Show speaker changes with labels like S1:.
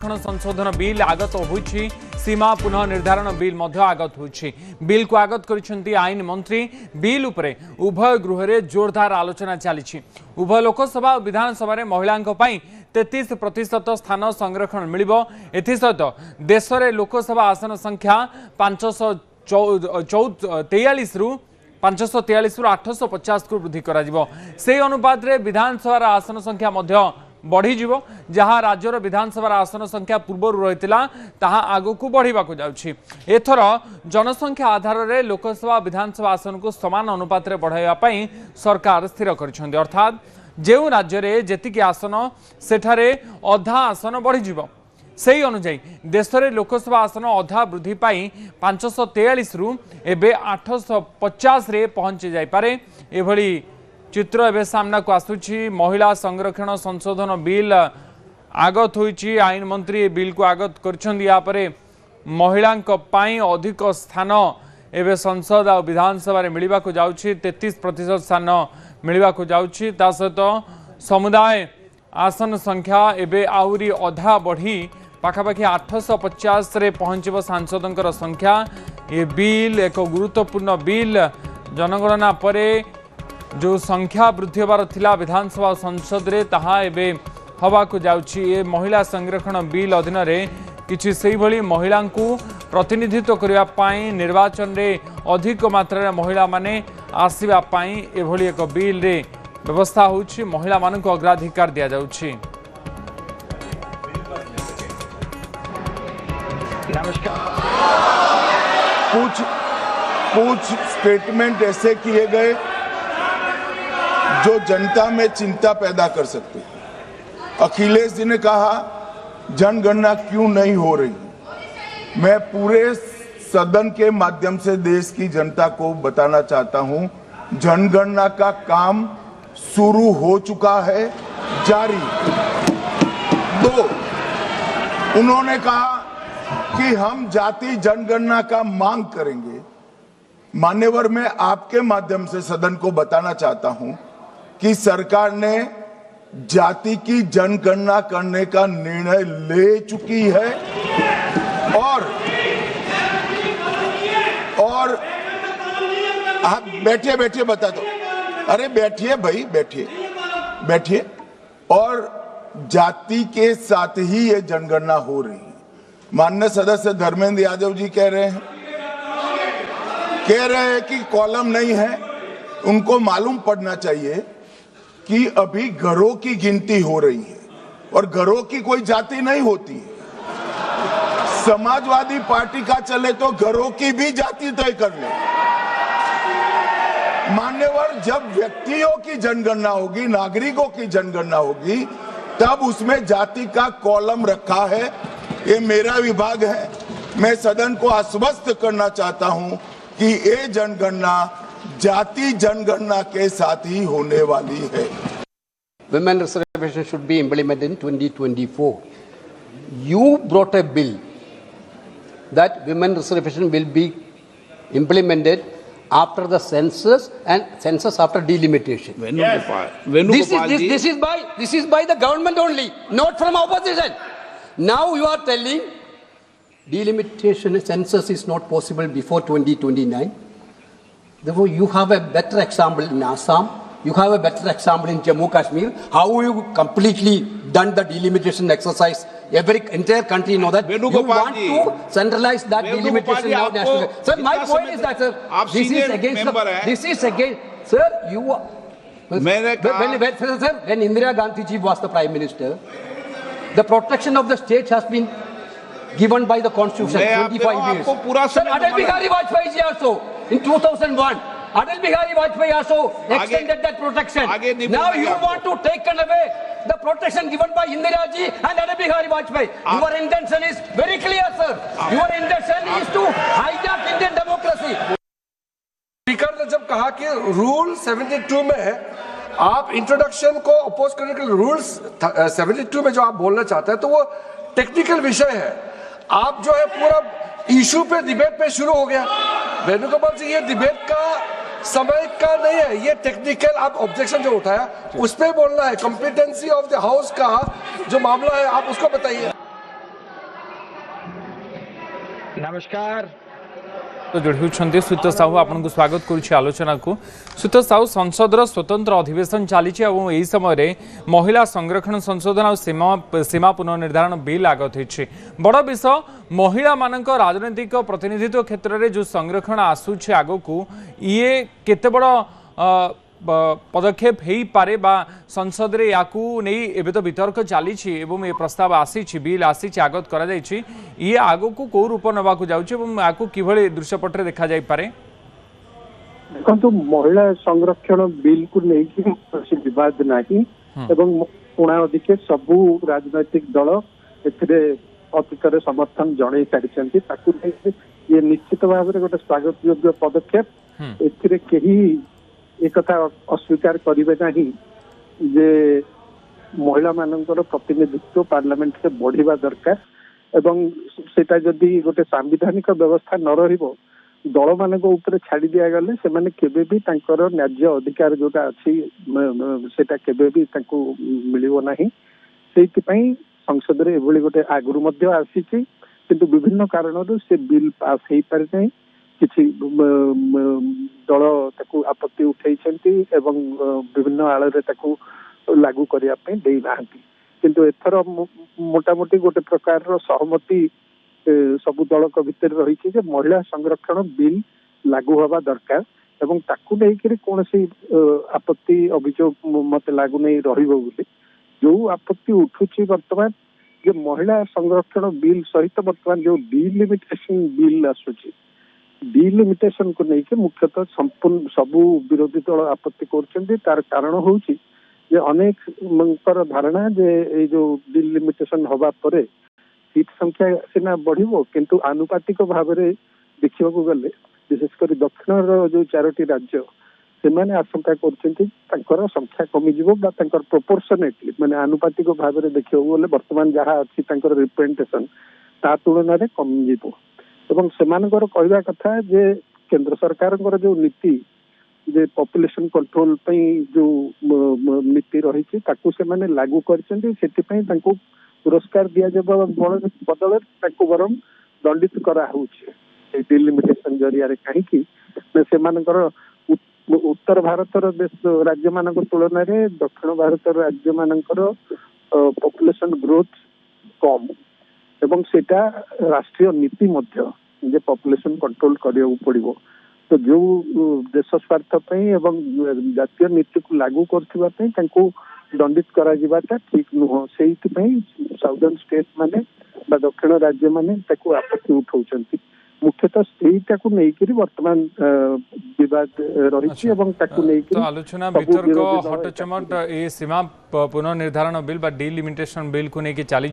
S1: संशोधन बिल आगत होइछि सीमा पुनः निर्धारण बिल मध्य आगत होइछि। बिल को आगत करिसेंती आईन मंत्री। बिल उपरे उभय गृह रे जोरदार आलोचना चली। उभय लोकसभा और विधानसभा रे महिलांको पई 33% स्थान संरक्षण मिलिबो। एथि सहित देश रे लोकसभा आसन संख्या 543 रु 850 को वृद्धि करा जिवो। से अनुपात रे विधानसभा आसन संख्या मध्य बढ़ी जीवो। जहां राज्यर विधानसभा आसन संख्या पूर्व रही आगो को बढ़ा जाउछि। एथर जनसंख्या आधार रे लोकसभा विधानसभा आसन को समान अनुपात रे बढ़ाइबा पई सरकार स्थिर करिसेंती। अर्थात जेउ राज्य रे जेतिकी आसन सेठारे अधा आसन बढ़ी जीवो। सेही अनुसार देश में लोकसभा आसन अधा वृद्धि पाई 543 रु एबे 850 रे पहुंची जाय पारे। एभली चित्र एवं सामना को आसुची। महिला संरक्षण संशोधन बिल आगत होइची। आईन मंत्री बिल को आगत करछंदी। या परे महिलांक पाई अधिक स्थान एवं संसद और विधानसभा रे मिलिबा को जाउची। 33% स्थान मिलिबा को जाउची। ता सहित समुदाय आसन संख्या एवं आउरी अधा बढ़ी पाखापाखि 850 रे पहुंचब सांसदों संख्या। ये बिल एक गुरुत्वपूर्ण बिल। जनगणना परे जो संख्या वृद्धि होबार थिला विधानसभा और संसद रे ताहा एबे हवा को जाउछि। ए महिला संरक्षण बिल अधीन रे किछि सेही भली महिला को प्रतिनिधित्व करिया पाई निर्वाचन रे अधिक मात्रा रे महिला माने आसीबा पाई एभली एक बिल रे व्यवस्था होछि। महिला मानक अग्राधिकार दिया जाउछि।
S2: नमस्कार। कुछ स्टेटमेंट ऐसे किए गए जो जनता में चिंता पैदा कर सकते हैं। अखिलेश जी ने कहा जनगणना क्यों नहीं हो रही। मैं पूरे सदन के माध्यम से देश की जनता को बताना चाहता हूं, जनगणना का काम शुरू हो चुका है, जारी। 2, उन्होंने कहा कि हम जाति जनगणना का मांग करेंगे। मान्यवर, मैं आपके माध्यम से सदन को बताना चाहता हूं कि सरकार ने जाति की जनगणना करने का निर्णय ले चुकी है। और आप बैठिए बता दो। अरे बैठिए भाई, बैठिए। और जाति के साथ ही ये जनगणना हो रही है। माननीय सदस्य धर्मेंद्र यादव जी कह रहे हैं कि कॉलम नहीं है। उनको मालूम पड़ना चाहिए कि अभी घरों की गिनती हो रही है और घरों की कोई जाति नहीं होती है। समाजवादी पार्टी का चले तो घरों की भी जाति तय कर ले। मान्यवर, जब व्यक्तियों की जनगणना होगी, नागरिकों की जनगणना होगी, तब उसमें जाति का कॉलम रखा है। ये मेरा विभाग है। मैं सदन को आश्वस्त करना चाहता हूं कि ये जनगणना जाति जनगणना के साथ ही होने वाली है।
S3: Women reservation should be implemented in 2024. You brought a bill that women reservation will be implemented after the census and census after delimitation. This is by the government only, not from opposition. Now you are telling delimitation census is not possible before 2029. Therefore, you have a better example in Assam. You have a better example in Jammu Kashmir. How you completely done the delimitation exercise. Entire country know that. You want to centralize that delimitation now nationally. Sir, my point is that, sir, this is against, sir, you are, when Indira Gandhi ji was the Prime Minister, the protection of the state has been given by the Constitution 25 years. Sir, Atal Bihari Vajpayee ji also in 2001. Atal Bihari Vajpayee also extended that protection. Now you want to take away the protection given by Indira ji and Atal Bihari Vajpayee. Your intention is very clear, sir. Your intention is to hijack Indian democracy.
S4: Speaker ने जब कहा कि rule 72 में आप introduction को oppose करने के लिए रूल्स 72 में जो आप बोलना चाहते हैं, तो वो टेक्निकल विषय है। आप जो है पूरा इशू पे डिबेट पे शुरू हो गया। वेणुगोपाल जी, ये डिबेट का समय का नहीं है, ये टेक्निकल आप ऑब्जेक्शन जो उठाया उस पे बोलना है। कॉम्पिटेंसी ऑफ द हाउस का जो मामला है आप उसको बताइए।
S5: नमस्कार।
S1: तो जोड़ी होती सुत साहू आपन को स्वागत करुच्ची आलोचना को। सुत साहू संसदर स्वतंत्र अधिवेशन चली यही समय महिला संरक्षण संशोधन और सीमा पुनर्निर्धारण बिल आगत होती बड़ विषय महिला मान राजनैतिक प्रतिनिधित्व क्षेत्र में जो संरक्षण आसूचे आग को ये केते बड़ पदक्षेप हो पारे बा संसद रे याकू नहीं एबे तो वितर्क चली ये प्रस्ताव आसी बिल आसी आगत करा जायछि ये आग को कौ रूप नवा जाउछि याकू किभଳି दृश्यपट देखा जाय पारे।
S6: देखो महिला संरक्षण बिल को लेकिन विवाद नहीं एवं पुणा अधिके सबू राजनैतिक दल एथिरे अतीतर समर्थन जणै सारी ये निश्चित भाव में गोटे स्वागत योग्य पदक्षेप एथिरे केही एक कथा अस्वीकार करेंगे नहीं जे महिला मानकर प्रतिनिधित्व पार्लियामेंट से बढ़िबा दरकार एवं सेटा जदि गोटे सांविधानिक व्यवस्था न रहिबो दल मानक ऊपर छाड़ी दिया गले से माने केबे भी तांकर न्याय्य अधिकार जोटा अछि सेटा केबे भी तांको मिलिबो नाही सेति पई संसद रे एभली गोटे आगुरु मध्य आसीछि किंतु विभिन्न कारणरू से बिल पास हेई पारे नै किछि दल ताकू आपत्ति उठेइछन्ति एवं विभिन्न आଳରେ ताकू लागू करिया पे देई नाहंती किंतु एथर मोटामोटी गोटे प्रकार सहमति सबु दल भितर रही जे महिला संरक्षण बिल लागू हवा दरकार एवं ताकू लेकिन कौन सी आपत्ति अभियोग मत लागू नहीं रहिबो बोली जो आपत्ति उठुची वर्तमान जे महिला संरक्षण बिल सहित वर्तमान जो डिलिमिटेशन बिल आसुची डिलिमिटेशन को लेकिन मुख्यतः संपूर्ण सबू विरोधी दल आपत्ति कर तार कारण होउची जे अनेक धारणा जे ये जो डिलिमिटेशन हवा परे सीट संख्या सीना बढ़िबो किंतु आनुपातिक भाव में देखा गले विशेषकर दक्षिण जो 4टी राज्य से माने आशंका कर संख्या कमिजिबो बा तांकर प्रोपोर्शनेटली माने आनुपातिक भाव में देखा गले वर्तमान जहाँ अच्छी रिप्रेजेंटेशन ता तुलन में कमिजिबो एवं सेमानकर कहवा कथा जे केंद्र सरकार जो नीति जे पॉपुलेशन कंट्रोल जो नीति रही ताकू से माने लागू कर पुरस्कार दिया बदल बरम दंडित करा डिलिमिटेशन जरिया कहीं उत्तर भारतर देश राज्य मान तुलन में दक्षिण भारत राज्य मान पॉपुलेशन ग्रोथ कम एवं सेटा राष्ट्रीय नीति मध्य जे पॉपुलेशन कंट्रोल करिया पड़िबो तो जो देश स्वार्थ पई एवं जातीय नीति को लागू करथिबा पई तांको दंडित करा जिबाटा ठीक नुह सेहित पई साउदर्न स्टेट माने बा दक्षिण राज्य माने ताको आपत्ति उठाउचंती मुख्यतः सेहिता को नेकिरी वर्तमान विवाद रहिछि एवं ताको नेकिरी
S1: तो आलोचना वितर्क हटचमट ए सीमा पुनर्निर्धारण बिल बा डिलिमिटेशन बिल को नेकी चली